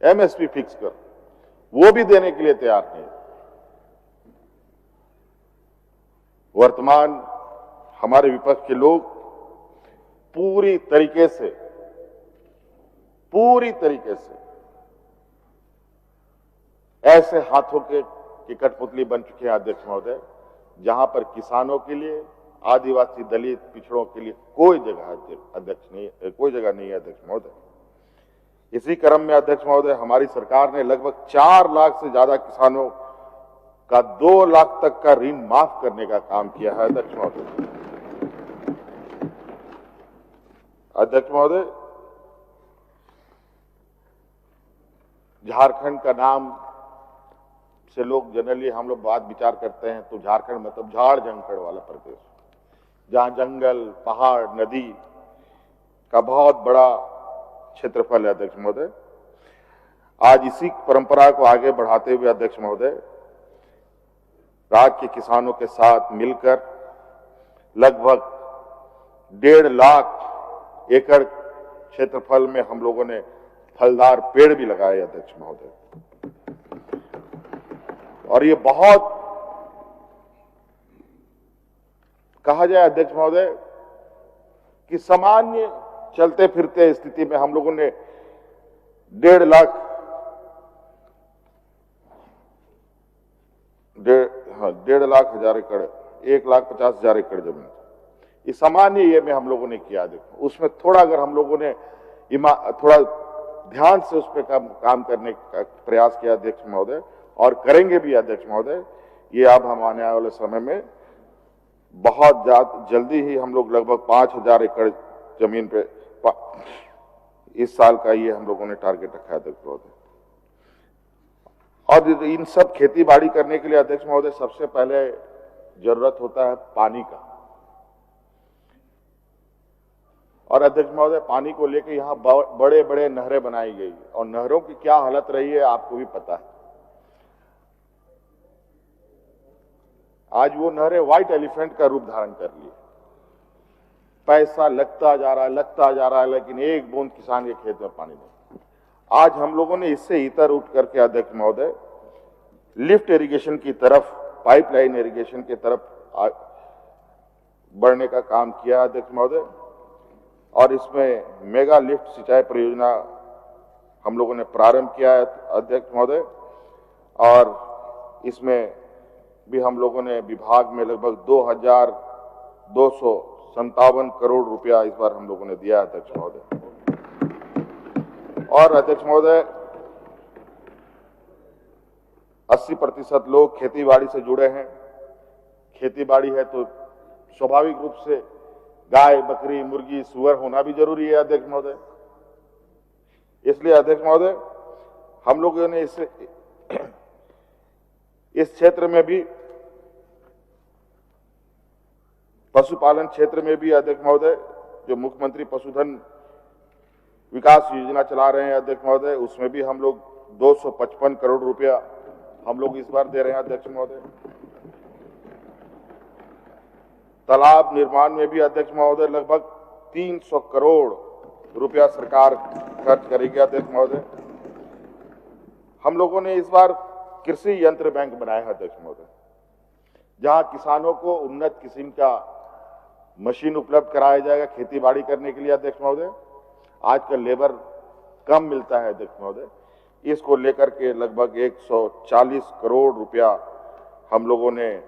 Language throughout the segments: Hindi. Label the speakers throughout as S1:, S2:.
S1: एमएसपी फिक्स कर, वो भी देने के लिए तैयार नहीं। वर्तमान हमारे विपक्ष के लोग पूरी तरीके से ऐसे हाथों की कठपुतली बन चुके हैं अध्यक्ष महोदय, जहां पर किसानों के लिए, आदिवासी, दलित, पिछड़ों के लिए कोई जगह नहीं है अध्यक्ष महोदय। इसी क्रम में अध्यक्ष महोदय, हमारी सरकार ने लगभग 4 लाख से ज्यादा किसानों का 2 लाख तक का ऋण माफ करने का काम किया है अध्यक्ष महोदय। अध्यक्ष महोदय, झारखंड का नाम से लोग जनरली हम लोग बात विचार करते हैं तो झारखंड मतलब झाड़ जंगल वाला प्रदेश, जहां जंगल, पहाड़, नदी का बहुत बड़ा क्षेत्रफल है अध्यक्ष महोदय। आज इसी परंपरा को आगे बढ़ाते हुए अध्यक्ष महोदय, राज्य के किसानों के साथ मिलकर लगभग 1.5 लाख एकड़ क्षेत्रफल में हम लोगों ने फलदार पेड़ भी लगाए अध्यक्ष महोदय। और ये बहुत कहा जाए अध्यक्ष महोदय कि सामान्य चलते फिरते स्थिति में हम लोगों ने 1.5 लाख 1.5 लाख हजार एकड़ 1,50,000 एकड़ जमीन, इस सामान्य ये में हम लोगों ने किया। देखो उसमें थोड़ा अगर हम लोगों ने थोड़ा ध्यान से उस पर काम करने का प्रयास किया अध्यक्ष महोदय, और करेंगे भी अध्यक्ष महोदय, ये अब हम आने वाले समय में बहुत जल्दी ही हम लोग लगभग 5,000 एकड़ जमीन पे इस साल का ये हम लोगों ने टारगेट रखा है अध्यक्ष महोदय। और इन सब खेती बाड़ी करने के लिए अध्यक्ष महोदय सबसे पहले जरूरत होता है पानी का। और अध्यक्ष महोदय, पानी को लेकर यहाँ बड़े बड़े नहरें बनाई गई, और नहरों की क्या हालत रही है आपको भी पता है। आज वो नहरें व्हाइट एलिफेंट का रूप धारण कर लिए, पैसा लगता जा रहा है, लेकिन एक बूंद किसान के खेत में पानी नहीं। आज हम लोगों ने इससे इतर उठ करके अध्यक्ष महोदय लिफ्ट इरिगेशन की तरफ, पाइपलाइन इरिगेशन की तरफ बढ़ने का काम किया अध्यक्ष महोदय। और इसमें मेगा लिफ्ट सिंचाई परियोजना हम लोगों ने प्रारंभ किया है अध्यक्ष महोदय, और इसमें भी हम लोगों ने विभाग में लगभग 2,257 करोड़ रुपया इस बार हम लोगों ने दिया अध्यक्ष महोदय। और अध्यक्ष महोदय 80% लोग खेतीबाड़ी से जुड़े हैं। खेतीबाड़ी है तो स्वाभाविक रूप से गाय, बकरी, मुर्गी, सुअर होना भी जरूरी है अध्यक्ष महोदय। इसलिए अध्यक्ष महोदय हम लोगों ने इस क्षेत्र में भी, पशुपालन क्षेत्र में भी अध्यक्ष महोदय, जो मुख्यमंत्री पशुधन विकास योजना चला रहे हैं अध्यक्ष महोदय, उसमें भी हम लोग 255 करोड़ रुपया हम लोग इस बार दे रहे हैं अध्यक्ष महोदय। तालाब निर्माण में भी अध्यक्ष महोदय लगभग 300 करोड़ रुपया सरकार खर्च करेगी अध्यक्ष महोदय। हम लोगों ने इस बार कृषि यंत्र बैंक बनाया है अध्यक्ष महोदय, जहां किसानों को उन्नत किस्म का मशीन उपलब्ध कराया जाएगा खेती बाड़ी करने के लिए अध्यक्ष महोदय। आजकल लेबर कम मिलता है अध्यक्ष महोदय, इसको लेकर के लगभग 140 करोड़ रुपया हम लोगों ने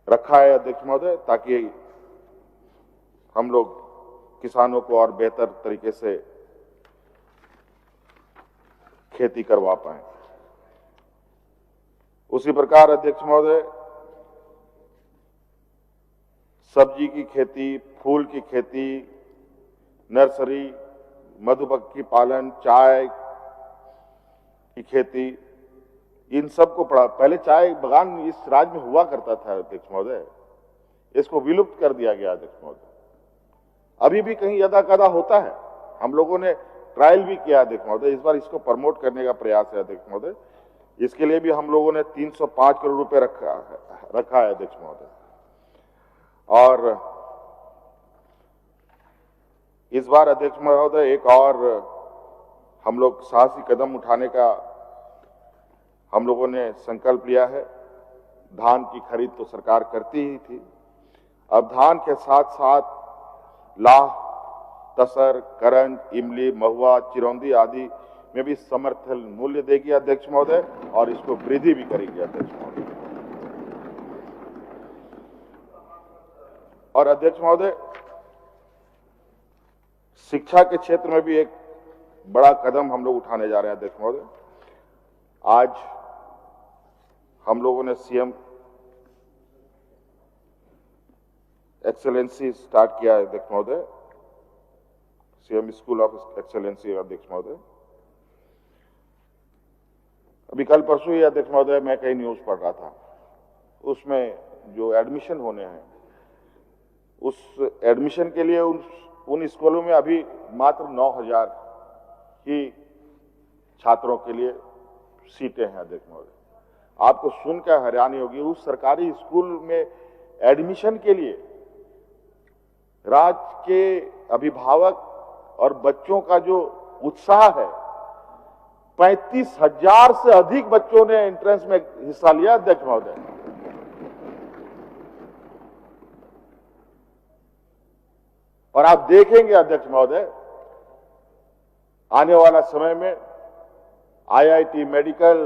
S1: रखा है अध्यक्ष महोदय, ताकि हम लोग किसानों को और बेहतर तरीके से खेती करवा पाए। उसी प्रकार अध्यक्ष महोदय सब्जी की खेती, फूल की खेती, नर्सरी, मधुमक्खी पालन, चाय की खेती, इन सबको पहले चाय बगान इस राज्य में हुआ करता था अध्यक्ष महोदय, इसको विलुप्त कर दिया गया अध्यक्ष महोदय। अभी भी कहीं यदा कदा होता है, हम लोगों ने ट्रायल भी किया अध्यक्ष महोदय। इस बार इसको प्रमोट करने का प्रयास है अध्यक्ष महोदय। इसके लिए भी हम लोगों ने 305 करोड़ रुपए रखा है अध्यक्ष महोदय। और इस बार अध्यक्ष महोदय एक और हम लोग साहसी कदम उठाने का हम लोगों ने संकल्प लिया है। धान की खरीद तो सरकार करती ही थी, अब धान के साथ साथ लाह, तसर, करंज, इमली, महुआ, चिरौंदी आदि में भी समर्थन मूल्य देगी अध्यक्ष महोदय, और इसको वृद्धि भी करेगी अध्यक्ष महोदय। और अध्यक्ष महोदय, शिक्षा के क्षेत्र में भी एक बड़ा कदम हम लोग उठाने जा रहे हैं अध्यक्ष महोदय। आज हम लोगों ने सीएम एक्सेलेंसी स्टार्ट किया है अध्यक्ष महोदय, सीएम स्कूल ऑफ एक्सेलेंसी अध्यक्ष महोदय। अभी कल परसों ही अध्यक्ष महोदय मैं कहीं न्यूज पढ़ रहा था, उसमें जो एडमिशन होने हैं उस एडमिशन के लिए उन स्कूलों में अभी मात्र 9,000 ही छात्रों के लिए सीटें हैं अध्यक्ष महोदय। आपको सुनकर हैरानी होगी, उस सरकारी स्कूल में एडमिशन के लिए राज्य के अभिभावक और बच्चों का जो उत्साह है, 35,000 से अधिक बच्चों ने एंट्रेंस में हिस्सा लिया अध्यक्ष महोदय। और आप देखेंगे अध्यक्ष महोदय, आने वाला समय में आईआईटी, मेडिकल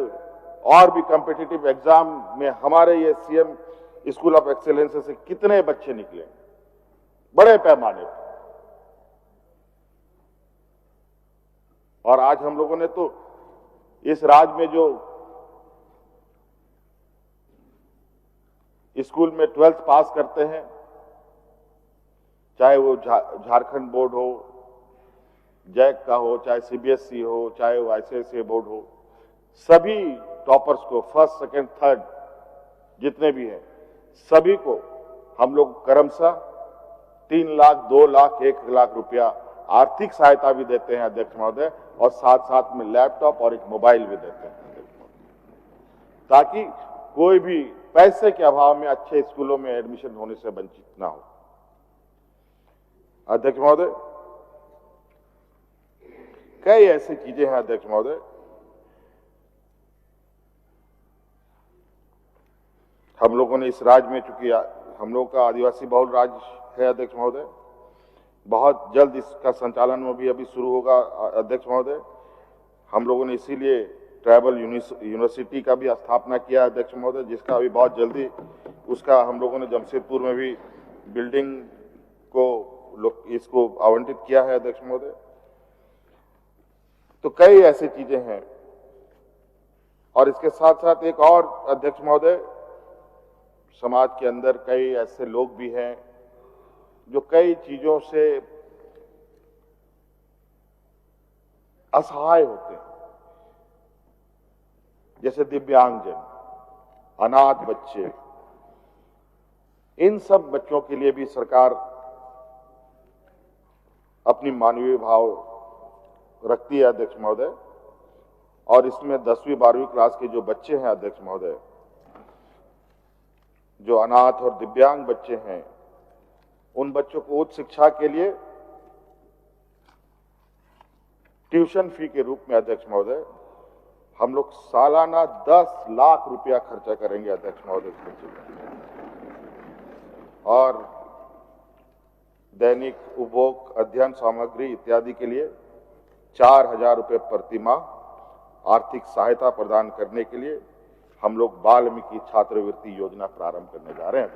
S1: और भी कॉम्पिटिटिव एग्जाम में हमारे ये सीएम स्कूल ऑफ एक्सेलेंस से कितने बच्चे निकले बड़े पैमाने पर। और आज हम लोगों ने तो इस राज्य में जो स्कूल में 12th पास करते हैं, चाहे वो झारखंड बोर्ड हो, जैक का हो, चाहे सीबीएसई हो, चाहे वो आईसीएसई बोर्ड हो, सभी टॉपर्स को फर्स्ट, सेकंड, थर्ड जितने भी हैं सभी को हम लोग क्रमशः 3 लाख, 2 लाख, 1 लाख रुपया आर्थिक सहायता भी देते हैं अध्यक्ष महोदय, और साथ साथ में लैपटॉप और एक मोबाइल भी देते हैं अध्यक्ष महोदय, ताकि कोई भी पैसे के अभाव में अच्छे स्कूलों में एडमिशन होने से वंचित ना हो। अध्यक्ष महोदय, कई ऐसी चीजें हैं अध्यक्ष महोदय, हम लोगों ने इस राज्य में, चूंकि हम लोग का आदिवासी बहुल राज्य है अध्यक्ष महोदय, बहुत जल्द इसका संचालन में भी अभी शुरू होगा अध्यक्ष महोदय। हम लोगों ने इसीलिए ट्राइबल यूनिवर्सिटी का भी स्थापना किया अध्यक्ष महोदय, जिसका अभी बहुत जल्दी उसका हम लोगों ने जमशेदपुर में भी बिल्डिंग को इसको आवंटित किया है अध्यक्ष महोदय। तो कई ऐसी चीजें हैं, और इसके साथ साथ एक और अध्यक्ष महोदय, समाज के अंदर कई ऐसे लोग भी हैं जो कई चीजों से असहाय होते हैं, जैसे दिव्यांगजन, अनाथ बच्चे। इन सब बच्चों के लिए भी सरकार अपनी मानवीय भाव रखती है अध्यक्ष महोदय, और इसमें 10वीं 12वीं क्लास के जो बच्चे हैं अध्यक्ष महोदय, जो अनाथ और दिव्यांग बच्चे हैं, उन बच्चों को उच्च शिक्षा के लिए ट्यूशन फी के रूप में अध्यक्ष महोदय हम लोग सालाना 10 लाख रुपया खर्चा करेंगे अध्यक्ष महोदय, और दैनिक उपभोग, अध्ययन सामग्री इत्यादि के लिए 4,000 रुपये प्रति माह आर्थिक सहायता प्रदान करने के लिए हम लोग वाल्मीकि छात्रवृत्ति योजना प्रारंभ करने जा रहे हैं।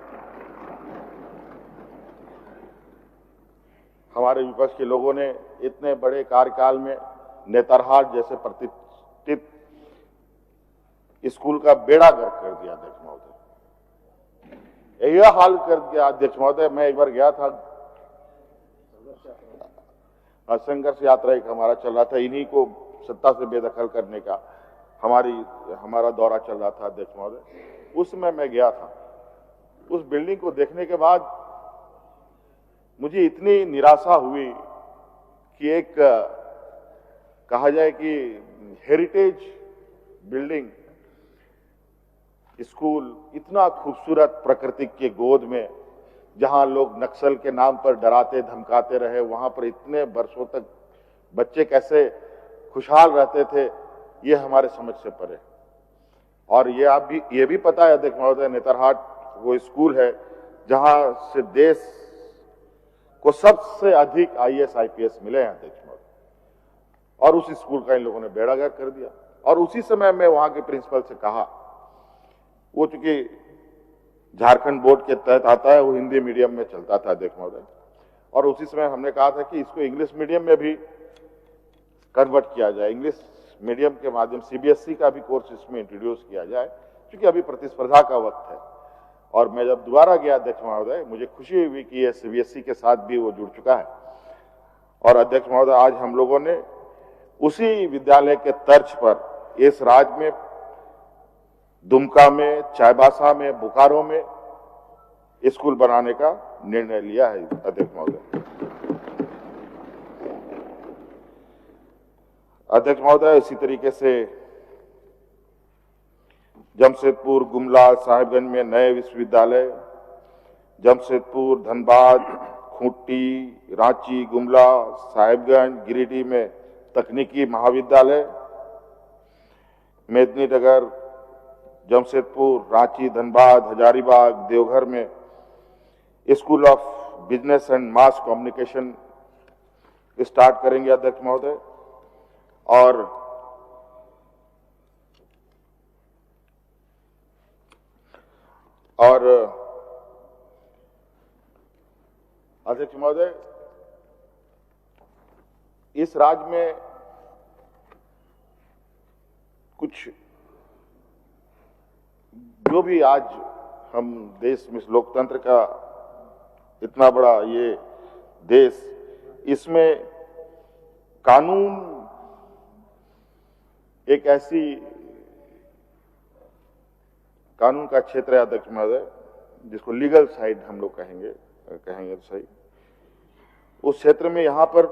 S1: हमारे विपक्ष के लोगों ने इतने बड़े कार्यकाल में नेतरहाट जैसे प्रतिष्ठित स्कूल का बेड़ा गर्क कर दिया अध्यक्ष महोदय, यह हाल कर दिया अध्यक्ष महोदय। मैं एक बार गया था, संघर्ष यात्रा एक हमारा चल रहा था, इन्हीं को सत्ता से बेदखल करने का हमारा दौरा चल रहा था अध्यक्ष महोदय। उस समय मैं गया था, उस बिल्डिंग को देखने के बाद मुझे इतनी निराशा हुई कि एक कहा जाए कि हेरिटेज बिल्डिंग स्कूल, इतना खूबसूरत प्रकृति के गोद में, जहां लोग नक्सल के नाम पर डराते धमकाते रहे, वहां पर इतने वर्षों तक बच्चे कैसे खुशहाल रहते थे, ये हमारे समझ से परे। और ये भी पता है अध्यक्ष महोदय, नेतरहाट वो स्कूल है जहां से देश को सबसे अधिक आईएएस आईपीएस मिले हैं अध्यक्ष महोदय, और उस स्कूल का इन लोगों ने बेड़ा गर्क कर दिया। और उसी समय मैं वहां के प्रिंसिपल से कहा, वो चूंकि झारखंड बोर्ड के तहत आता है, वो हिंदी मीडियम में चलता था अध्यक्ष महोदय, और उसी समय हमने कहा था कि इसको इंग्लिश मीडियम में भी कन्वर्ट किया जाए, इंग्लिश मीडियम के माध्यम सीबीएसई का भी कोर्स इसमें इंट्रोड्यूस किया जाए, क्योंकि अभी प्रतिस्पर्धा का वक्त है। और मैं जब दोबारा गया अध्यक्ष महोदय, मुझे खुशी हुई कि यह सीबीएसई के साथ भी वो जुड़ चुका है। और अध्यक्ष महोदय, आज हम लोगों ने उसी विद्यालय के तर्ज पर इस राज्य में दुमका में, चाईबासा में, बोकारो में स्कूल बनाने का निर्णय लिया है अध्यक्ष महोदय। अध्यक्ष महोदय, इसी तरीके से जमशेदपुर, गुमला, साहिबगंज में नए विश्वविद्यालय, जमशेदपुर, धनबाद, खूंटी, रांची, गुमला, साहिबगंज, गिरिडीह में तकनीकी महाविद्यालय, मेदिनीनगर, जमशेदपुर, रांची, धनबाद, हजारीबाग, देवघर में school of business and mass communication start करेंगे अध्यक्ष महोदय। और अध्यक्ष महोदय, इस राज्य में कुछ जो भी आज हम देश में लोकतंत्र का इतना बड़ा ये देश, इसमें कानून एक ऐसी कानून का क्षेत्र है अध्यक्ष महोदय, जिसको लीगल साइड हम लोग कहेंगे तो सही, उस क्षेत्र में यहाँ पर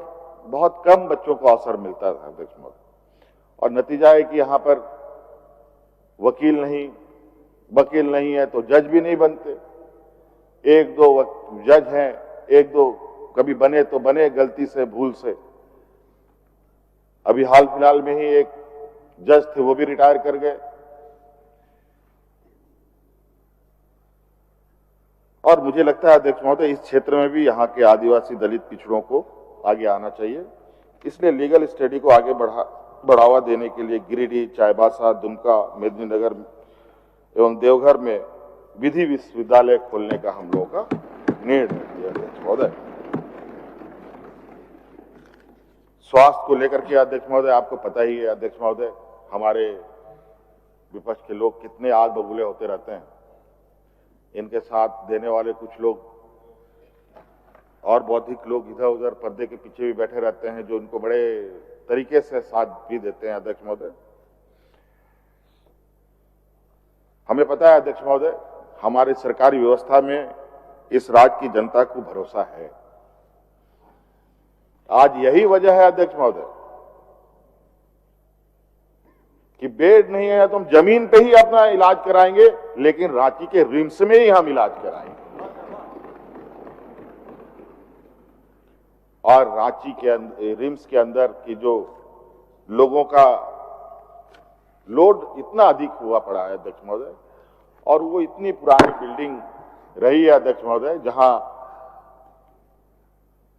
S1: बहुत कम बच्चों को अवसर मिलता है अध्यक्ष महोदय। और नतीजा है कि यहाँ पर वकील नहीं है तो जज भी नहीं बनते। एक दो जज हैं, एक दो कभी बने तो बने गलती से, भूल से। अभी हाल फिलहाल में ही एक जज थे, वो भी रिटायर कर गए। और मुझे लगता है अध्यक्ष महोदय, इस क्षेत्र में भी यहाँ के आदिवासी दलित पिछड़ों को आगे आना चाहिए। इसलिए लीगल स्टडी को आगे बढ़ावा देने के लिए गिरिडीह, चाईबासा, दुमका, मेदिनीनगर एवं देवघर में विधि विश्वविद्यालय खोलने का हम लोगों का निर्णय लिया अध्यक्ष महोदय। स्वास्थ्य को लेकर के अध्यक्ष महोदय, आपको पता ही है अध्यक्ष महोदय, हमारे विपक्ष के लोग कितने आग बबूले होते रहते हैं। इनके साथ देने वाले कुछ लोग और बौद्धिक लोग इधर उधर पर्दे के पीछे भी बैठे रहते हैं, जो इनको बड़े तरीके से साथ भी देते हैं अध्यक्ष महोदय। हमें पता है अध्यक्ष महोदय, हमारी सरकारी व्यवस्था में इस राज्य की जनता को भरोसा है। आज यही वजह है अध्यक्ष महोदय कि बेड नहीं है तो हम जमीन पे ही अपना इलाज कराएंगे, लेकिन रांची के रिम्स में ही हम इलाज कराएंगे। और रांची के रिम्स के अंदर की जो लोगों का लोड इतना अधिक हुआ पड़ा है अध्यक्ष महोदय, और वो इतनी पुरानी बिल्डिंग रही है अध्यक्ष महोदय, जहां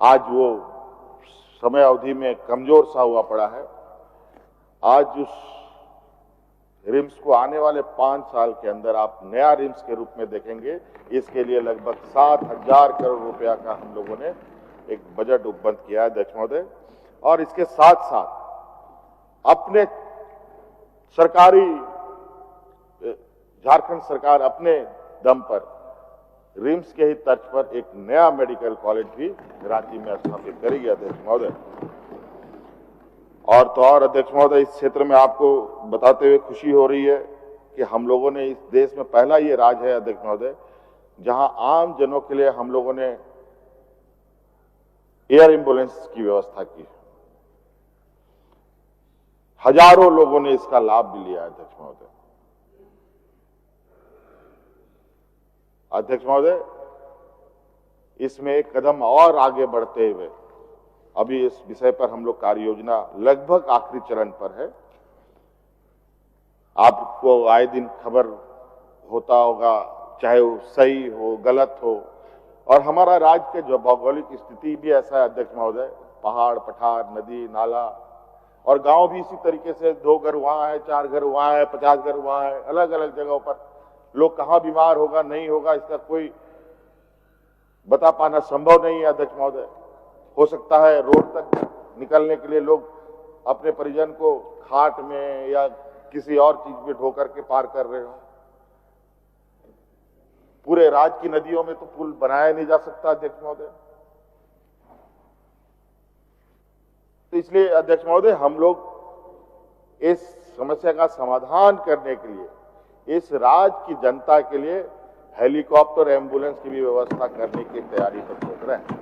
S1: आज वो समय अवधि में कमजोर सा हुआ पड़ा है। आज उस रिम्स को आने वाले 5 साल के अंदर आप नया रिम्स के रूप में देखेंगे। इसके लिए लगभग 7,000 करोड़ रुपया का हम लोगों ने एक बजट उपबंध किया है अध्यक्ष महोदय। और इसके साथ साथ अपने सरकारी झारखंड सरकार अपने दम पर रिम्स के ही तर्ज पर एक नया मेडिकल कॉलेज भी रांची में स्थापित करेगी अध्यक्ष महोदय। और तो और अध्यक्ष महोदय, इस क्षेत्र में आपको बताते हुए खुशी हो रही है कि हम लोगों ने इस देश में पहला ये राज्य है अध्यक्ष महोदय, जहां आम जनों के लिए हम लोगों ने एयर एम्बुलेंस की व्यवस्था की। हजारों लोगों ने इसका लाभ भी लिया अध्यक्ष महोदय। अध्यक्ष महोदय, इसमें एक कदम और आगे बढ़ते हुए अभी इस विषय पर हम लोग कार्य योजना लगभग आखिरी चरण पर है। आपको आए दिन खबर होता होगा, चाहे वो सही हो गलत हो। और हमारा राज्य के जो भौगोलिक स्थिति भी ऐसा है अध्यक्ष महोदय, पहाड़ पठार नदी नाला और गांव भी इसी तरीके से, 2 घर वहां है, 4 घर वहां है, 50 घर वहां है, अलग अलग जगहों पर। लोग कहां बीमार होगा नहीं होगा इसका कोई बता पाना संभव नहीं है अध्यक्ष महोदय। हो सकता है रोड तक निकलने के लिए लोग अपने परिजन को खाट में या किसी और चीज में ढो करके पार कर रहे हो। पूरे राज्य की नदियों में तो पुल बनाया नहीं जा सकता अध्यक्ष महोदय। तो इसलिए अध्यक्ष महोदय हम लोग इस समस्या का समाधान करने के लिए इस राज्य की जनता के लिए हेलीकॉप्टर एम्बुलेंस की भी व्यवस्था करने की तैयारी पर सोच रहे हैं।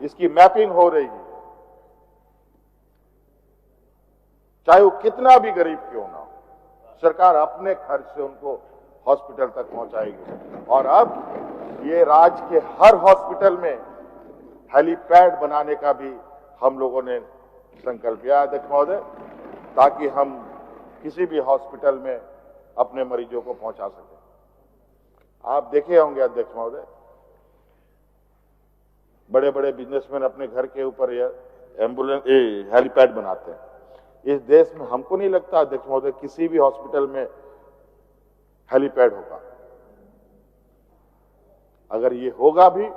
S1: इसकी मैपिंग हो रही है, चाहे वो कितना भी गरीब क्यों ना हो, सरकार अपने खर्च से उनको हॉस्पिटल तक पहुंचाएगी। और अब ये राज्य के हर हॉस्पिटल में हेलीपैड बनाने का भी हम लोगों ने संकल्प लिया अध्यक्ष महोदय, ताकि हम किसी भी हॉस्पिटल में अपने मरीजों को पहुंचा सकें। आप देखे होंगे अध्यक्ष महोदय, बड़े बड़े बिजनेसमैन अपने घर के ऊपर एम्बुलेंस हेलीपैड बनाते हैं। इस देश में हमको नहीं लगता अध्यक्ष महोदय किसी भी हॉस्पिटल में हेलीपैड होगा। अगर ये होगा भी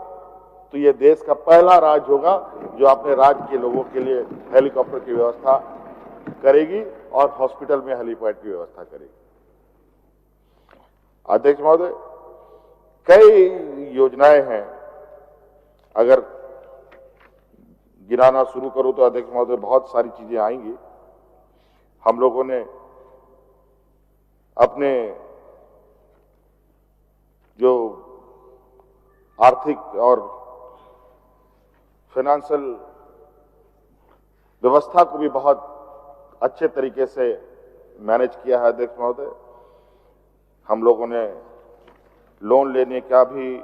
S1: तो ये देश का पहला राज्य होगा जो अपने राज्य के लोगों के लिए हेलीकॉप्टर की व्यवस्था करेगी और हॉस्पिटल में हेलीपैड की व्यवस्था करेगी। अध्यक्ष महोदय, कई योजनाएं हैं, अगर गिनाना शुरू करूं तो अध्यक्ष महोदय बहुत सारी चीजें आएंगी। हम लोगों ने अपने जो आर्थिक और फाइनेंशियल व्यवस्था को भी बहुत अच्छे तरीके से मैनेज किया है अध्यक्ष महोदय। हम लोगों ने लोन लेने का भी,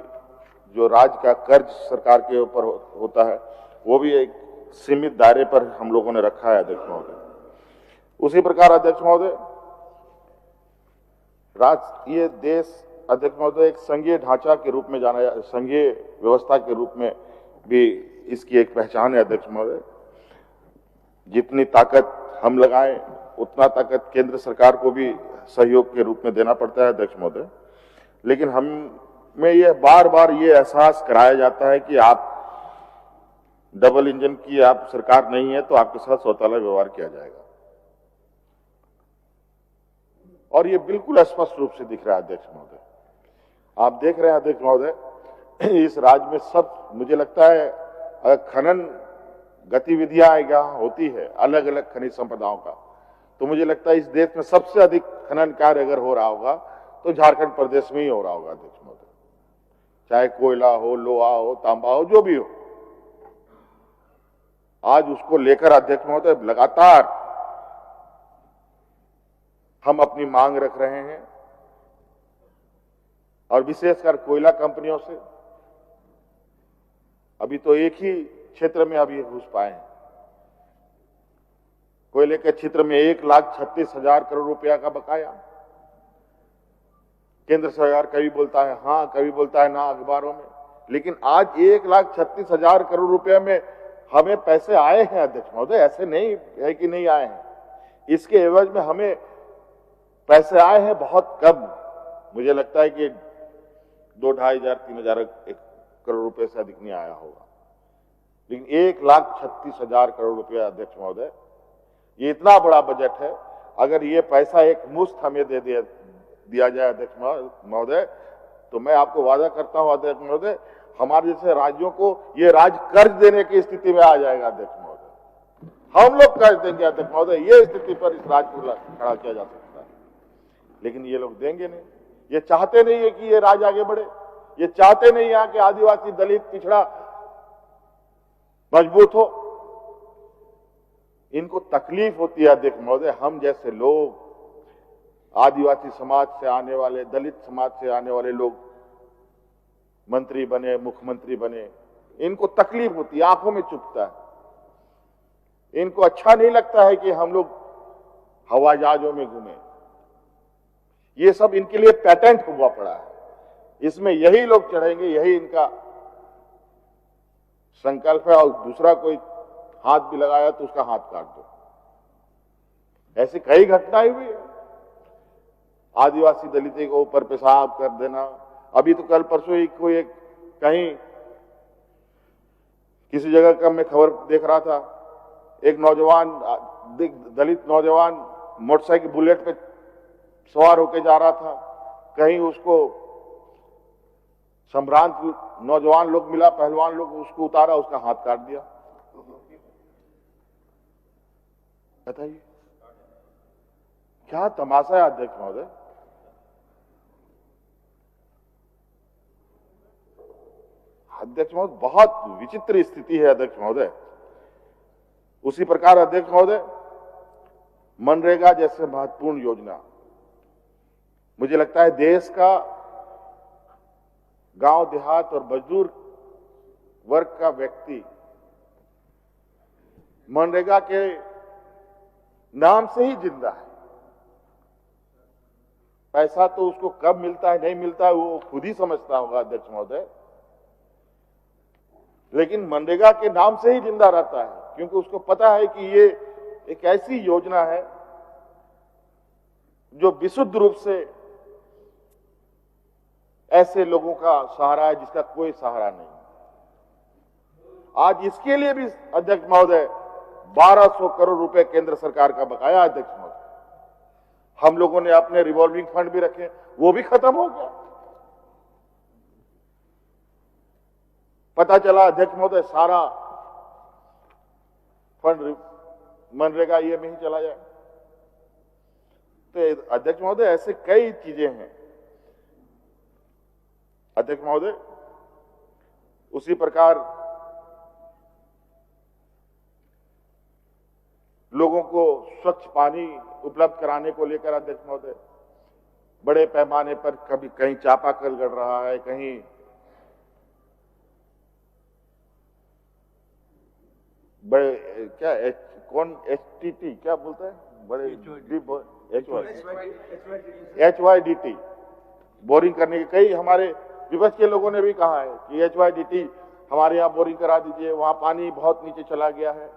S1: जो राज्य का कर्ज सरकार के ऊपर होता है, वो भी एक सीमित दायरे पर हम लोगों ने रखा है अध्यक्ष महोदय। उसी प्रकार अध्यक्ष महोदय, ये देश अध्यक्ष महोदय एक संघीय ढांचा के रूप में जाना, संघीय व्यवस्था के रूप में भी इसकी एक पहचान है अध्यक्ष महोदय। जितनी ताकत हम लगाएं उतना ताकत केंद्र सरकार को भी सहयोग के रूप में देना पड़ता है अध्यक्ष महोदय। लेकिन हमें यह बार बार ये एहसास कराया जाता है कि आप डबल इंजन की आप सरकार नहीं है तो आपके साथ सौतेला व्यवहार किया जाएगा। और ये बिल्कुल स्पष्ट रूप से दिख रहा है अध्यक्ष महोदय। आप देख रहे हैं अध्यक्ष महोदय, इस राज्य में सब, मुझे लगता है अगर खनन गतिविधियां यहाँ होती है अलग अलग खनिज संपदाओं का, तो मुझे लगता है इस देश में सबसे अधिक खनन कार्य अगर हो रहा होगा तो झारखंड प्रदेश में ही हो रहा होगा अध्यक्ष महोदय। चाहे कोयला हो, लोहा हो, तांबा हो, जो भी हो, आज उसको लेकर अध्यक्ष महोदय लगातार हम अपनी मांग रख रहे हैं। और विशेषकर कोयला कंपनियों से अभी तो एक ही क्षेत्र में अभी घुस पाए हैं। कोयले के क्षेत्र में 1,36,000 करोड़ रुपया का बकाया। केंद्र सरकार कभी बोलता है हाँ, कभी बोलता है ना अखबारों में, लेकिन आज 1,36,000 करोड़ रुपया में हमें पैसे आए हैं अध्यक्ष महोदय। ऐसे नहीं है कि नहीं आए हैं, इसके एवज में हमें पैसे आए हैं बहुत कम। मुझे लगता है कि 2,500-3,000 करोड़ रुपए से अधिक नहीं आया होगा, लेकिन 1,36,000 करोड़ रुपया अध्यक्ष महोदय, ये इतना बड़ा बजट है। अगर ये पैसा एक मुश्त हमें दे दिया जाए अध्यक्ष महोदय, तो मैं आपको वादा करता हूं अध्यक्ष महोदय, हमारे जैसे राज्यों को ये राज्य कर्ज देने की स्थिति में आ जाएगा अध्यक्ष महोदय। हम लोग कर्ज देंगे अध्यक्ष महोदय, ये स्थिति पर इस राज्य को खड़ा किया जा सकता है। लेकिन ये लोग देंगे नहीं। ये चाहते नहीं है कि ये राज्य आगे बढ़े। ये चाहते नहीं है कि आदिवासी, दलित, पिछड़ा मजबूत हो। इनको तकलीफ होती है अध्यक्ष महोदय। हम जैसे लोग, आदिवासी समाज से आने वाले, दलित समाज से आने वाले लोग मंत्री बने, मुख्यमंत्री बने, इनको तकलीफ होती है, आंखों में चुभता है। इनको अच्छा नहीं लगता है कि हम लोग हवाई जहाजों में घूमें। ये सब इनके लिए पैटेंट हुआ पड़ा है, इसमें यही लोग चढ़ेंगे, यही इनका संकल्प है। और दूसरा कोई हाथ भी लगाया तो उसका हाथ काट दो। ऐसी कई घटनाएं हुई है। आदिवासी दलित को ऊपर पेशाब कर देना। अभी तो कल परसों ही कोई एक कहीं किसी जगह का मैं खबर देख रहा था, एक नौजवान दलित नौजवान मोटरसाइकिल बुलेट पे सवार होकर जा रहा था। कहीं उसको संभ्रांत नौजवान लोग मिला, पहलवान लोग, उसको उतारा, उसका हाथ काट दिया। बताइए क्या तमाशा है अध्यक्ष महोदय। अध्यक्ष महोदय बहुत विचित्र स्थिति है अध्यक्ष महोदय। उसी प्रकार अध्यक्ष महोदय मनरेगा जैसे महत्वपूर्ण योजना, मुझे लगता है देश का गांव देहात और मजदूर वर्ग का व्यक्ति मनरेगा के नाम से ही जिंदा है। पैसा तो उसको कब मिलता है नहीं मिलता है वो खुद ही समझता होगा अध्यक्ष महोदय, लेकिन मनरेगा के नाम से ही जिंदा रहता है, क्योंकि उसको पता है कि ये एक ऐसी योजना है जो विशुद्ध रूप से ऐसे लोगों का सहारा है जिसका कोई सहारा नहीं। आज इसके लिए भी अध्यक्ष महोदय 1200 करोड़ रुपए केंद्र सरकार का बकाया अध्यक्ष महोदय। हम लोगों ने अपने रिवॉल्विंग फंड भी रखे, वो भी खत्म हो गया। पता चला अध्यक्ष महोदय सारा फंड मनरेगा ये में ही चला जाए। तो अध्यक्ष महोदय ऐसे कई चीजें हैं अध्यक्ष महोदय। उसी प्रकार लोगों को स्वच्छ पानी उपलब्ध कराने को लेकर अध्यक्ष महोदय बड़े पैमाने पर कभी कहीं चापाकल गड़ रहा है, कहीं बड़े क्या कौन HTT क्या बोलता है, बड़े HYDT बोरिंग करने के कई हमारे विपक्ष के लोगों ने भी कहा है कि HYDT हमारे यहाँ बोरिंग करा दीजिए, वहां पानी बहुत नीचे चला गया है।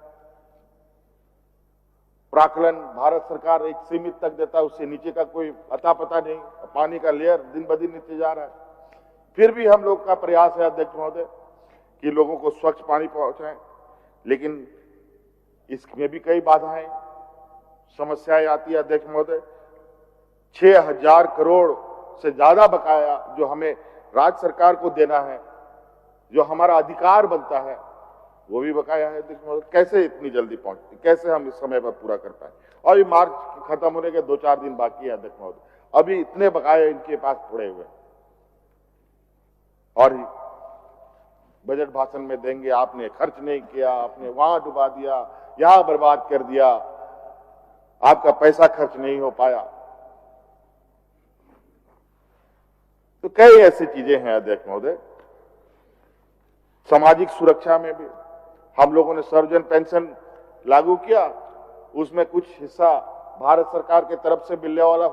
S1: प्राकलन भारत सरकार एक सीमित तक देता है, उससे नीचे का कोई अता पता नहीं, पानी का लेयर दिन ब दिन नीचे जा रहा है। फिर भी हम लोग का प्रयास है अध्यक्ष महोदय कि लोगों को स्वच्छ पानी पहुंचाएं, लेकिन इसमें भी कई बाधाएं समस्याएं आती है अध्यक्ष महोदय। 6000 करोड़ से ज्यादा बकाया जो हमें राज्य सरकार को देना है, जो हमारा अधिकार बनता है, वो भी बकाया है अध्यक्ष महोदय। कैसे इतनी जल्दी पहुंचती, कैसे हम इस समय पर पूरा कर पाए। और ये मार्च खत्म होने के 2-4 दिन बाकी है अध्यक्ष महोदय, अभी इतने बकाये इनके पास पड़े हुए। और बजट भाषण में देंगे आपने खर्च नहीं किया, आपने वहां डुबा दिया, यहां बर्बाद कर दिया, आपका पैसा खर्च नहीं हो पाया। तो कई ऐसी चीजें हैं अध्यक्ष महोदय। सामाजिक सुरक्षा में भी हम लोगों ने सर्वजन पेंशन लागू किया, उसमें कुछ हिस्सा भारत सरकार के तरफ से मिलने वाला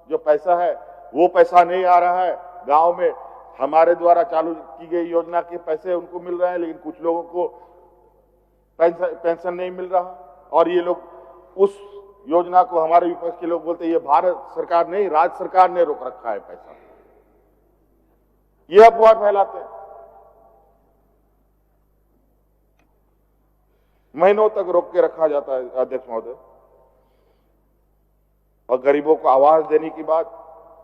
S1: जो पैसा है वो पैसा नहीं आ रहा है। गांव में हमारे द्वारा चालू की गई योजना के पैसे उनको मिल रहे हैं, लेकिन कुछ लोगों को पेंशन नहीं मिल रहा। और ये लोग उस योजना को, हमारे विपक्ष के लोग बोलते हैं ये भारत सरकार नहीं राज्य सरकार ने रोक रखा है पैसा, ये अफवाह फैलाते हैं। महीनों तक रोक के रखा जाता है अध्यक्ष महोदय। और गरीबों को आवाज देने की बात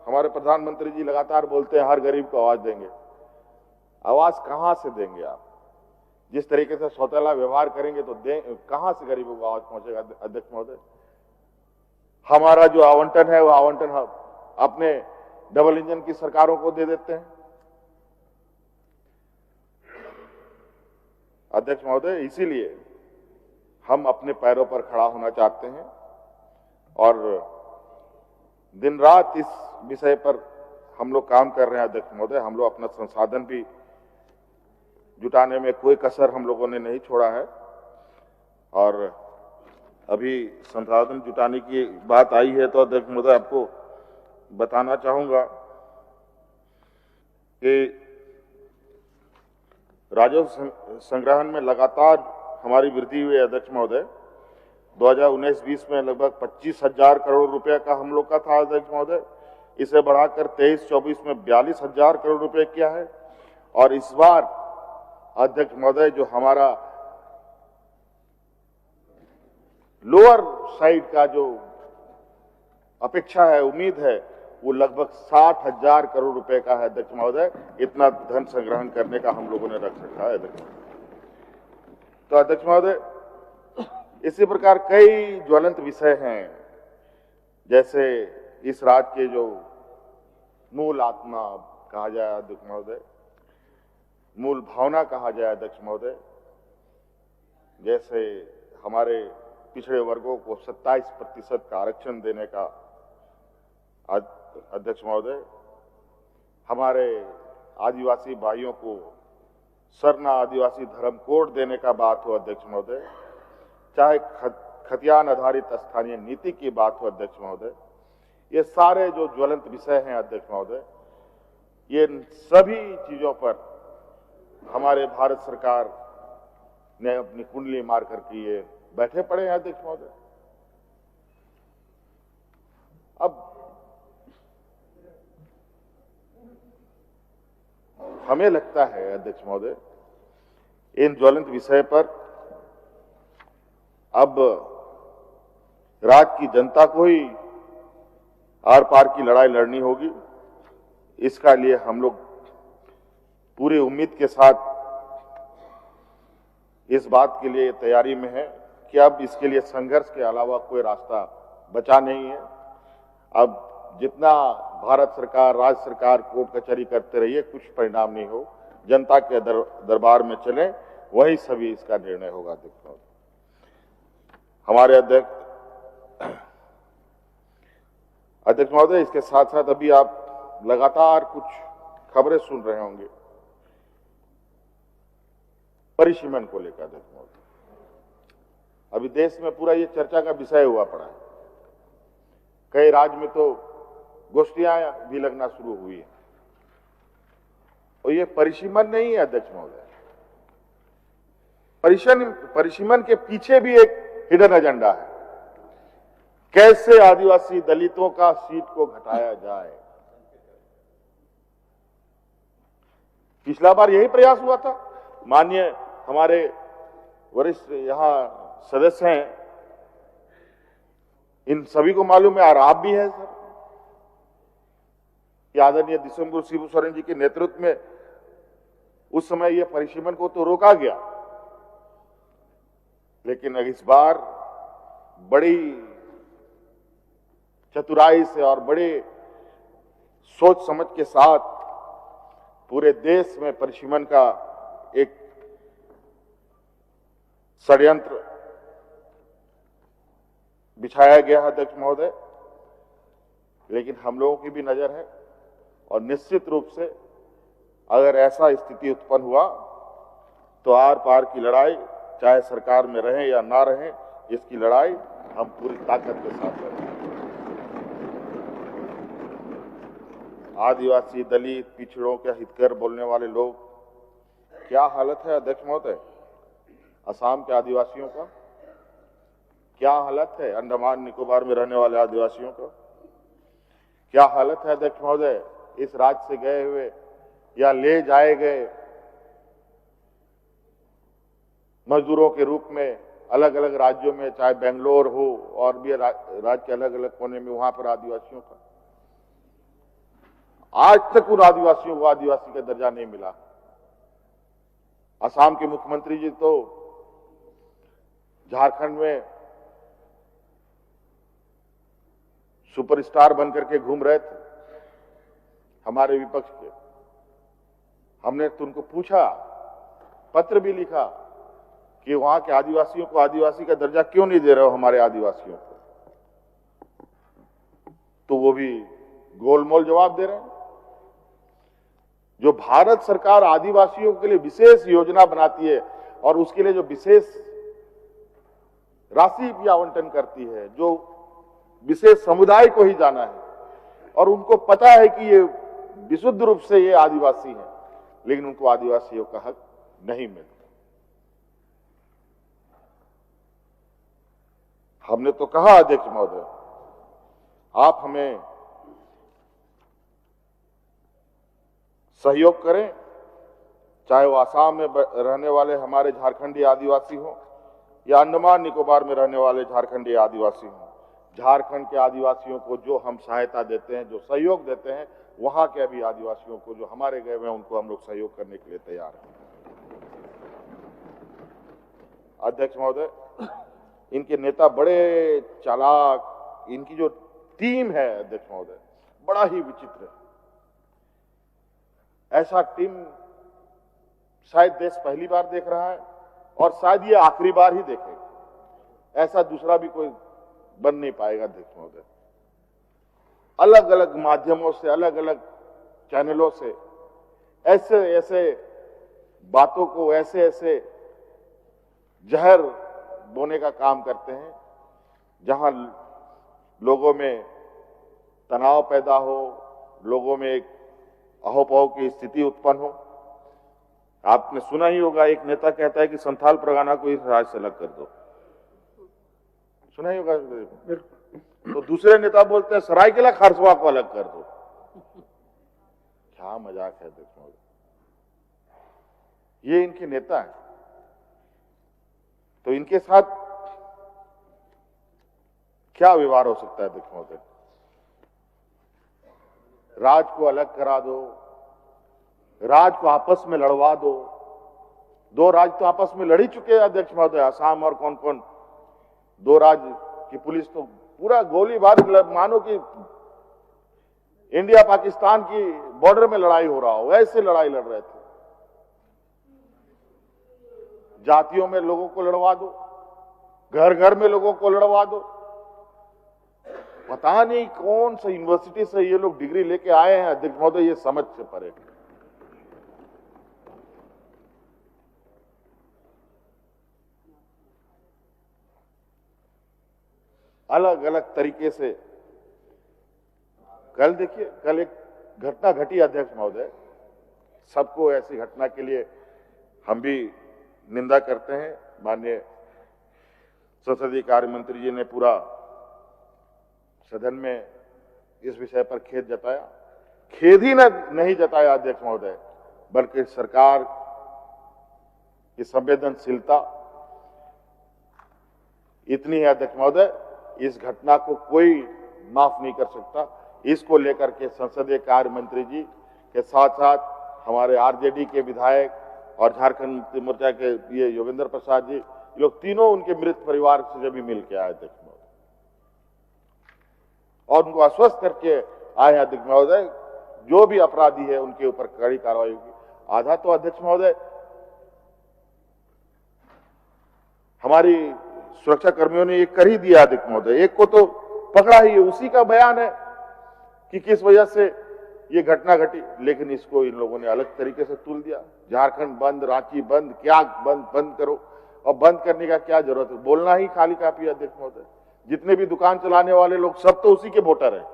S1: हमारे प्रधानमंत्री जी लगातार बोलते हैं, हर गरीब को आवाज देंगे। आवाज कहां से देंगे आप? जिस तरीके से सौतेला व्यवहार करेंगे तो कहां से गरीबों को आवाज पहुंचेगा अध्यक्ष महोदय? हमारा जो आवंटन है वो आवंटन अपने डबल इंजन की सरकारों को दे देते हैं अध्यक्ष महोदय। इसीलिए हम अपने पैरों पर खड़ा होना चाहते हैं और दिन रात इस विषय पर हम लोग काम कर रहे हैं अध्यक्ष महोदय। हम लोग अपना संसाधन भी जुटाने में कोई कसर हम लोगों ने नहीं छोड़ा है। और अभी संसाधन जुटाने की बात आई है तो अध्यक्ष महोदय आपको बताना चाहूंगा कि राजस्व संग्रहण में लगातार हमारी वृद्धि हुई है। अध्यक्ष महोदय 2019-20 में लगभग 25,000 करोड़ रुपए का हम लोग का था अध्यक्ष महोदय। इसे बढ़ाकर 23-24 में 42,000 करोड़ रुपए किया है। और इस बार अध्यक्ष महोदय जो हमारा लोअर साइड का जो अपेक्षा है, उम्मीद है, वो लगभग 60,000 करोड़ रुपए का है अध्यक्ष महोदय। इतना धन संग्रहण करने का हम लोगों ने रख रखा है अध्यक्ष। तो अध्यक्ष महोदय इसी प्रकार कई ज्वलंत विषय हैं, जैसे इस राज्य के जो मूल आत्मा कहा जाए अध्यक्ष महोदय, मूल भावना कहा जाए अध्यक्ष महोदय, जैसे हमारे पिछड़े वर्गों को 27% का आरक्षण देने का अध्यक्ष महोदय, हमारे आदिवासी भाइयों को सरना आदिवासी धर्म कोड देने का बात हो अध्यक्ष महोदय, चाहे खतियान आधारित स्थानीय नीति की बात हो अध्यक्ष महोदय, ये सारे जो ज्वलंत विषय हैं अध्यक्ष महोदय, ये सभी चीजों पर हमारे भारत सरकार ने अपनी कुंडली मार करके ये बैठे पड़े हैं अध्यक्ष महोदय। अब हमें लगता है अध्यक्ष महोदय इन ज्वलंत विषय पर अब राज्य की जनता को ही आर पार की लड़ाई लड़नी होगी। इसका लिए हम लोग पूरी उम्मीद के साथ इस बात के लिए तैयारी में है कि अब इसके लिए संघर्ष के अलावा कोई रास्ता बचा नहीं है। अब जितना भारत सरकार, राज्य सरकार कोर्ट कचहरी करते रहिए, कुछ परिणाम नहीं हो, जनता के दरबार में चले, वही सभी इसका निर्णय होगा अध्यक्ष महोदय। हमारे अध्यक्ष महोदय इसके साथ साथ अभी आप लगातार कुछ खबरें सुन रहे होंगे परिसीमन को लेकर अध्यक्ष महोदय। अभी देश में पूरा ये चर्चा का विषय हुआ पड़ा है। कई राज्य में तो गोष्ठियां भी लगना शुरू हुई है और ये परिसीमन नहीं है अध्यक्ष महोदय। परिसीमन के पीछे भी एक हिडन एजेंडा है, कैसे आदिवासी दलितों का सीट को घटाया जाए। पिछला बार यही प्रयास हुआ था। माननीय हमारे वरिष्ठ यहां सदस्य हैं, इन सभी को मालूम है और आप भी हैं सर, कि आदरणीय दिसंबर शिबू सोरेन जी के नेतृत्व में उस समय यह परिसीमन को तो रोका गया, लेकिन इस बार बड़ी चतुराई से और बड़े सोच समझ के साथ पूरे देश में परिसीमन का एक षड्यंत्र बिछाया गया है अध्यक्ष महोदय। लेकिन हम लोगों की भी नजर है और निश्चित रूप से अगर ऐसा स्थिति उत्पन्न हुआ तो आर पार की लड़ाई, चाहे सरकार में रहें या ना रहें, इसकी लड़ाई हम पूरी ताकत के साथ लड़ेंगे। आदिवासी, दलित, पिछड़ों के हितकर बोलने वाले लोग, क्या हालत है अध्यक्ष महोदय असम के आदिवासियों का, क्या हालत है अंडमान निकोबार में रहने वाले आदिवासियों का, क्या हालत है अध्यक्ष महोदय इस राज्य से गए हुए या ले जाए गए मजदूरों के रूप में अलग अलग राज्यों में, चाहे बेंगलोर हो और भी राज्य के अलग अलग कोने में, वहां पर आदिवासियों का आज तक उन आदिवासियों को आदिवासी का दर्जा नहीं मिला। असम के मुख्यमंत्री जी तो झारखंड में सुपरस्टार बनकर के घूम रहे थे हमारे विपक्ष के। हमने तो उनको पूछा, पत्र भी लिखा कि वहां के आदिवासियों को आदिवासी का दर्जा क्यों नहीं दे रहे हो हमारे आदिवासियों को, तो वो भी गोलमोल जवाब दे रहे हैं। जो भारत सरकार आदिवासियों के लिए विशेष योजना बनाती है और उसके लिए जो विशेष राशि भी आवंटन करती है, जो विशेष समुदाय को ही जाना है और उनको पता है कि ये विशुद्ध रूप से ये आदिवासी हैं, लेकिन उनको आदिवासियों का हक नहीं मिलता। हमने तो कहा अध्यक्ष महोदय, आप हमें सहयोग करें, चाहे वो आसाम में रहने वाले हमारे झारखंडी आदिवासी हों या अंडमान निकोबार में रहने वाले झारखंडी आदिवासी हों। झारखंड के आदिवासियों को जो हम सहायता देते हैं, जो सहयोग देते हैं, वहां के भी आदिवासियों को जो हमारे गए हुए हैं उनको हम लोग सहयोग करने के लिए तैयार हैं। अध्यक्ष महोदय, इनके नेता बड़े चालाक, इनकी जो टीम है अध्यक्ष महोदय बड़ा ही विचित्र है। ऐसा टीम शायद देश पहली बार देख रहा है और शायद ये आखिरी बार ही देखेगा। ऐसा दूसरा भी कोई बन नहीं पाएगा अध्यक्ष महोदय। अलग अलग माध्यमों से, अलग अलग चैनलों से ऐसे ऐसे बातों को, ऐसे ऐसे जहर बोने का काम करते हैं जहां लोगों में तनाव पैदा हो, लोगों में एक अहोपहो की स्थिति उत्पन्न हो। आपने सुना ही होगा, एक नेता कहता है कि संथाल परगना को इस राज्य से अलग कर दो, सुना ही होगा। तो दूसरे नेता बोलते हैं सरायकेला खारसवा को अलग कर दो। क्या मजाक है देखो, ये इनके नेता है। तो इनके साथ क्या व्यवहार हो सकता है देखो, राज को अलग करा दो, राज को आपस में लड़वा दो। दो राज्य तो आपस में लड़ ही चुके हैं अध्यक्ष महोदय, असम और कौन कौन। दो राज्य की पुलिस तो पूरा गोलीबार, मानो कि इंडिया पाकिस्तान की बॉर्डर में लड़ाई हो रहा हो, वैसे लड़ाई लड़ रहे थे। जातियों में लोगों को लड़वा दो, घर घर में लोगों को लड़वा दो। पता नहीं कौन सा यूनिवर्सिटी से ये लोग डिग्री लेके आए हैं अध्यक्ष महोदय, ये समझ से परे। अलग अलग तरीके से कल देखिए, कल एक घटना घटी अध्यक्ष महोदय। सबको ऐसी घटना के लिए हम भी निंदा करते हैं। माननीय संसदीय कार्य मंत्री जी ने पूरा सदन में इस विषय पर खेद जताया। खेद ही नहीं जताया अध्यक्ष महोदय, बल्कि सरकार की संवेदनशीलता इतनी है अध्यक्ष महोदय, इस घटना को कोई माफ नहीं कर सकता। इसको लेकर के संसदीय कार्य मंत्री जी के साथ साथ हमारे आरजेडी के विधायक और झारखंड मुक्ति मोर्चा के ये योगेंद्र प्रसाद जी, लोग तीनों उनके मृत परिवार से जब भी मिल के आए अध्यक्ष महोदय और उनको आश्वस्त करके आए अध्यक्ष महोदय, जो भी अपराधी है उनके ऊपर कड़ी कार्रवाई होगी। आधा तो अध्यक्ष महोदय हमारी सुरक्षा कर्मियों ने एक कर ही दिया अध्यक्ष महोदय, एक को तो पकड़ा ही है, उसी का बयान है कि किस वजह से ये घटना घटी। लेकिन इसको इन लोगों ने अलग तरीके से तुल दिया। झारखंड बंद, रांची बंद, क्या बंद करो, और बंद करने का क्या जरूरत है, बोलना ही खाली काफी है अध्यक्ष महोदय। जितने भी दुकान चलाने वाले लोग सब तो उसी के वोटर हैं,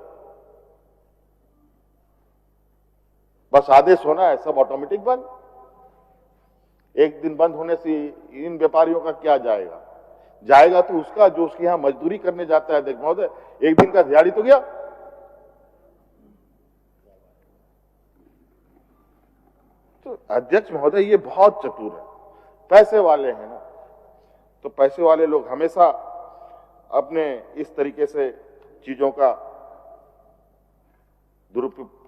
S1: बस आदेश होना है, सब ऑटोमेटिक बंद। एक दिन बंद होने से इन व्यापारियों का क्या जाएगा? जाएगा तो उसका जो उसके यहां मजदूरी करने जाता है अध्यक्ष महोदय, एक दिन का दिहाड़ी तो गया। तो अध्यक्ष महोदय ये बहुत चतुर है, पैसे वाले हैं ना, तो पैसे वाले लोग हमेशा अपने इस तरीके से चीजों का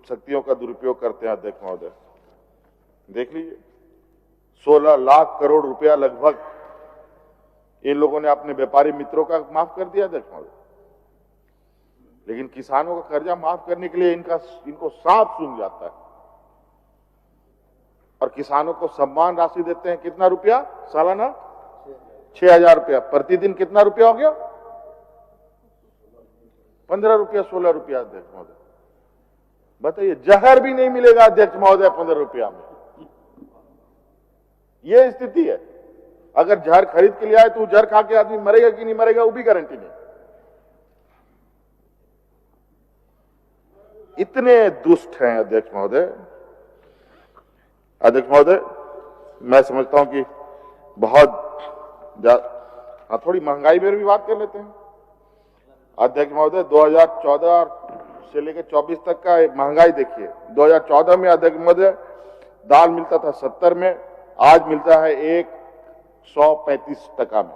S1: शक्तियों का दुरुपयोग करते हैं अध्यक्ष महोदय। देख लीजिए, 16 लाख करोड़ रुपया लगभग इन लोगों ने अपने व्यापारी मित्रों का माफ कर दिया अध्यक्ष महोदय। लेकिन किसानों का कर्जा माफ करने के लिए इनको सांप सूंघ जाता है। और किसानों को सम्मान राशि देते हैं, कितना रुपया सालाना? 6,000 रुपया। प्रतिदिन कितना रुपया हो गया? 15 रुपया 16 रुपया अध्यक्ष महोदय। बताइए, जहर भी नहीं मिलेगा अध्यक्ष महोदय 15 रुपया में। यह स्थिति है। अगर जहर खरीद के लिए आए तो जहर खा के आदमी मरेगा कि नहीं मरेगा वो भी गारंटी नहीं। इतने दुष्ट हैं अध्यक्ष महोदय। अध्यक्ष महोदय, मैं समझता हूं कि बहुत थोड़ी महंगाई पर भी बात कर लेते हैं। अध्यक्ष महोदय, 2014 से लेकर 24 तक का महंगाई देखिए। 2014 में अध्यक्ष महोदय दाल मिलता था 70 में, आज मिलता है 135 टका में।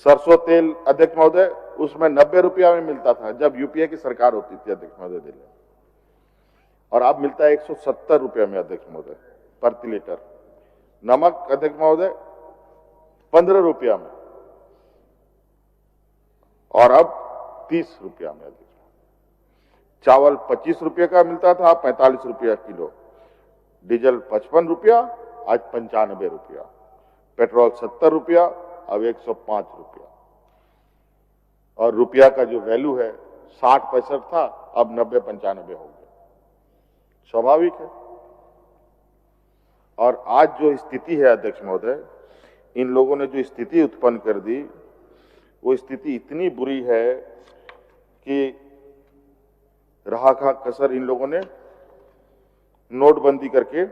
S1: सरसों तेल अध्यक्ष महोदय उसमें 90 रुपया में मिलता था जब यूपीए की सरकार होती थी अध्यक्ष महोदय दिल्ली, और अब मिलता है 170 रुपया में अध्यक्ष महोदय प्रति लीटर। नमक अध्यक्ष महोदय 15 रुपया में और अब 30 रुपया में अध्यक्ष। चावल 25 रुपये का मिलता था, 45 रुपया किलो। डीजल 55 रुपया, आज 95 रुपया। पेट्रोल 70 रुपया, अब 105 रुपया। और रुपया का जो वैल्यू है 60-65 था, अब 90-95 हो गया। स्वाभाविक है। और आज जो स्थिति है अध्यक्ष महोदय, इन लोगों ने जो स्थिति उत्पन्न कर दी, वो स्थिति इतनी बुरी है कि रहा खा कसर इन लोगों ने नोटबंदी करके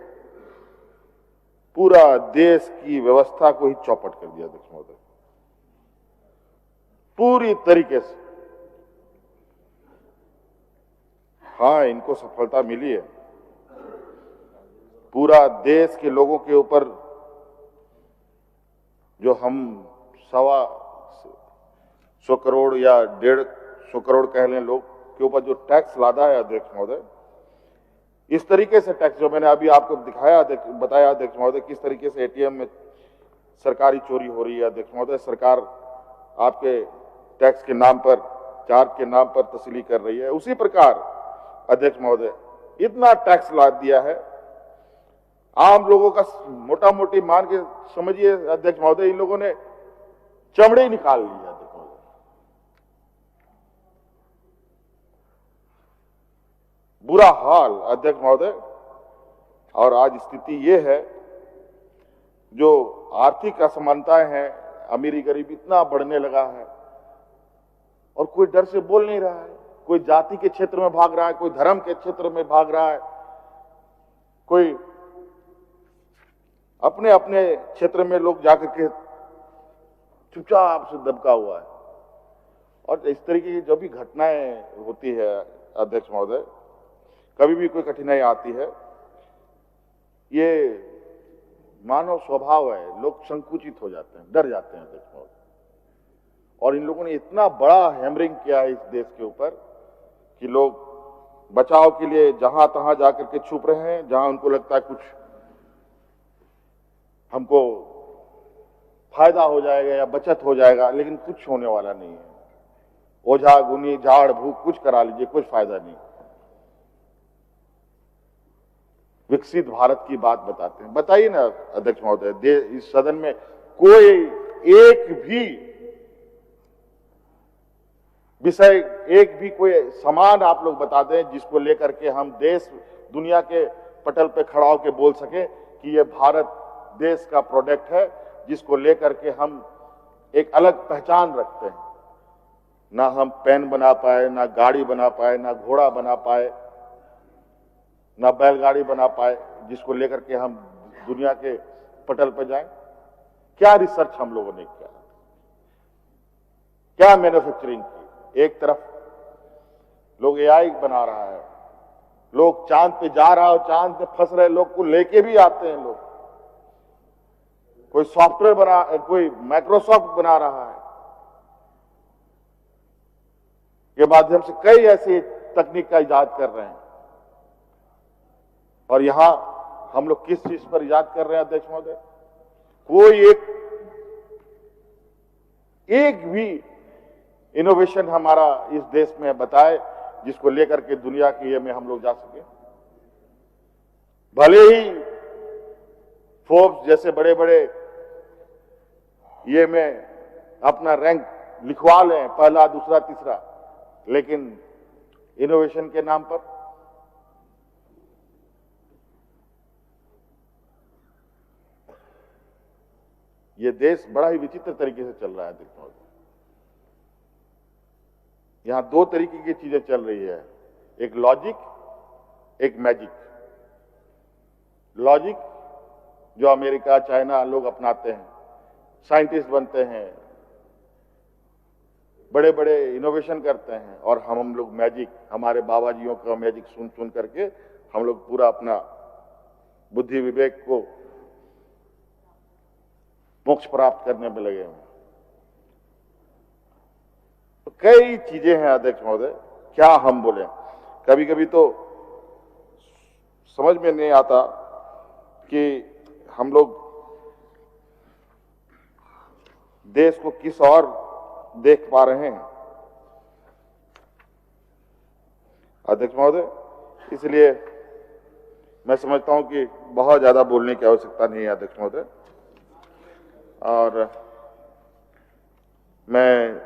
S1: पूरा देश की व्यवस्था को ही चौपट कर दिया अध्यक्ष महोदय, पूरी तरीके से। हाँ, इनको सफलता मिली है। पूरा देश के लोगों के ऊपर जो हम 125 करोड़ या 150 करोड़ कह लें लोग के ऊपर जो टैक्स लादा है अध्यक्ष महोदय, इस तरीके से टैक्स जो मैंने अभी आपको दिखाया बताया अध्यक्ष महोदय, किस तरीके से एटीएम में सरकारी चोरी हो रही है अध्यक्ष महोदय। सरकार आपके टैक्स के नाम पर, चार्ज के नाम पर तस्ली कर रही है। उसी प्रकार अध्यक्ष महोदय इतना टैक्स लाद दिया है, आम लोगों का मोटा मोटी मान के समझिए अध्यक्ष महोदय, इन लोगों ने चमड़े निकाल ली है अध्यक्ष महोदय। बुरा हाल अध्यक्ष महोदय। और आज स्थिति ये है, जो आर्थिक असमानताएं हैं, अमीरी गरीबी इतना बढ़ने लगा है और कोई डर से बोल नहीं रहा है। कोई जाति के क्षेत्र में भाग रहा है, कोई धर्म के क्षेत्र में भाग रहा है, कोई अपने अपने क्षेत्र में लोग जाकर के चुपचाप से दबका हुआ है। और इस तरीके की जो भी घटनाएं होती है अध्यक्ष महोदय, कभी भी कोई कठिनाई आती है, ये मानव स्वभाव है, लोग संकुचित हो जाते हैं, डर जाते हैं अध्यक्ष महोदय। और इन लोगों ने इतना बड़ा हैमरिंग किया है इस देश के ऊपर कि लोग बचाव के लिए जहां तहां जाकर के छुप रहे हैं, जहां उनको लगता है कुछ हमको फायदा हो जाएगा या बचत हो जाएगा, लेकिन कुछ होने वाला नहीं है। ओझा गुनी झाड़ भूख कुछ करा लीजिए, कुछ फायदा नहीं। विकसित भारत की बात बताते हैं, बताइए ना अध्यक्ष महोदय, इस सदन में कोई एक भी विषय, एक भी कोई समान आप लोग बता दें जिसको लेकर के हम देश दुनिया के पटल पे खड़ा होकर बोल सके कि ये भारत देश का प्रोडक्ट है, जिसको लेकर के हम एक अलग पहचान रखते हैं। ना हम पेन बना पाए, ना गाड़ी बना पाए, ना घोड़ा बना पाए, ना बैलगाड़ी बना पाए, जिसको लेकर के हम दुनिया के पटल पर जाएं। क्या रिसर्च हम लोगों ने किया, क्या मैन्युफैक्चरिंग की। एक तरफ लोग एआई बना रहा है, लोग चांद पे जा रहा है और चांद पे फंस रहे लोग को लेके भी आते हैं लोग। कोई सॉफ्टवेयर बना, कोई माइक्रोसॉफ्ट बना रहा है, के माध्यम से कई ऐसी तकनीक का इजाद कर रहे हैं। और यहां हम लोग किस चीज पर इजाद कर रहे हैं अध्यक्ष महोदय? कोई एक भी इनोवेशन हमारा इस देश में बताए जिसको लेकर के दुनिया के ये में हम लोग जा सके। भले ही फोर्ब्स जैसे बड़े बड़े ये में अपना रैंक लिखवा लें, पहला दूसरा तीसरा, लेकिन इनोवेशन के नाम पर। ये देश बड़ा ही विचित्र तरीके से चल रहा है। देखो, यहां दो तरीके की चीजें चल रही है, एक लॉजिक, एक मैजिक। लॉजिक जो अमेरिका, चाइना लोग अपनाते हैं, साइंटिस्ट बनते हैं, बड़े बड़े इनोवेशन करते हैं, और हम लोग मैजिक, हमारे बाबा जियों का मैजिक सुन सुन करके हम लोग पूरा अपना बुद्धि विवेक को मोक्ष प्राप्त करने में लगे हैं। तो कई चीजें हैं अध्यक्ष महोदय, क्या हम बोले। कभी कभी तो समझ में नहीं आता कि हम लोग देश को किस और देख पा रहे हैं अध्यक्ष महोदय। इसलिए मैं समझता हूं कि बहुत ज्यादा बोलने की आवश्यकता नहीं है अध्यक्ष महोदय। और मैं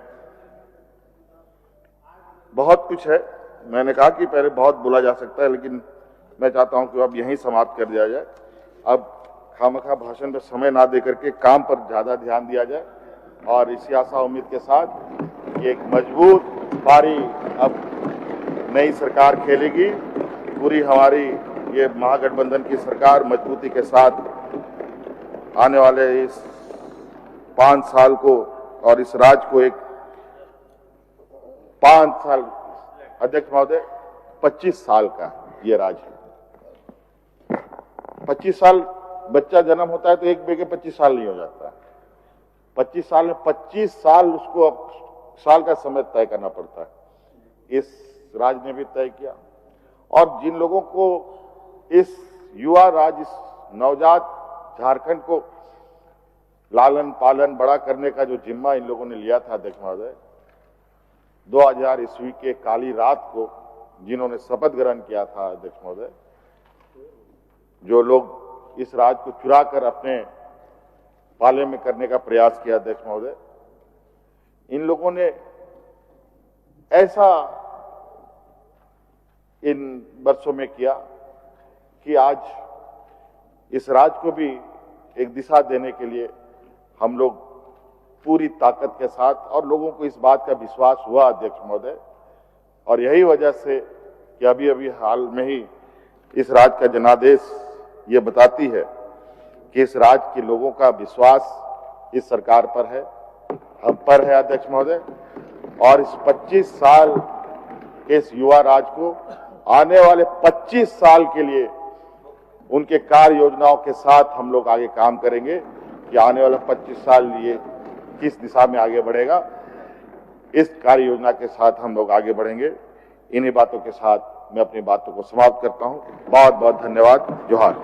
S1: बहुत कुछ है, मैंने कहा कि पहले बहुत बोला जा सकता है, लेकिन मैं चाहता हूं कि अब यहीं समाप्त कर दिया जाए। अब खामखा भाषण पे समय ना देकर के काम पर ज्यादा ध्यान दिया जाए, और इसी आशा उम्मीद के साथ कि एक मजबूत पारी अब नई सरकार खेलेगी। पूरी हमारी ये महागठबंधन की सरकार मजबूती के साथ आने वाले इस 5 साल को और इस राज्य को, एक 5 साल अध्यक्ष महोदय, 25 साल का ये राज्य है। 25 साल बच्चा जन्म होता है तो एक बेके 25 साल नहीं हो जाता। 25 साल में 25 साल उसको अब साल का समय तय करना पड़ता है। इस राज्य ने भी तय किया, और जिन लोगों को इस युवा राज्य, इस नवजात झारखंड को लालन पालन बड़ा करने का जो जिम्मा इन लोगों ने लिया था अध्यक्ष महोदय, 2000 ईस्वी के काली रात को जिन्होंने शपथ ग्रहण किया था अध्यक्ष महोदय, जो लोग इस राज्य को चुरा कर अपने पाले में करने का प्रयास किया अध्यक्ष महोदय, इन लोगों ने ऐसा इन वर्षों में किया कि आज इस राज्य को भी एक दिशा देने के लिए हम लोग पूरी ताकत के साथ, और लोगों को इस बात का विश्वास हुआ अध्यक्ष महोदय, और यही वजह से कि अभी अभी हाल में ही इस राज्य का जनादेश ये बताती है कि इस राज्य के लोगों का विश्वास इस सरकार पर है, हम पर है अध्यक्ष महोदय। और इस 25 साल के इस युवा राज्य को आने वाले 25 साल के लिए उनके कार्य योजनाओं के साथ हम लोग आगे काम करेंगे कि आने वाले 25 साल ये किस दिशा में आगे बढ़ेगा। इस कार्य योजना के साथ हम लोग आगे बढ़ेंगे। इन्हीं बातों के साथ मैं अपनी बातों को समाप्त करता हूं। बहुत बहुत धन्यवाद। जोहार।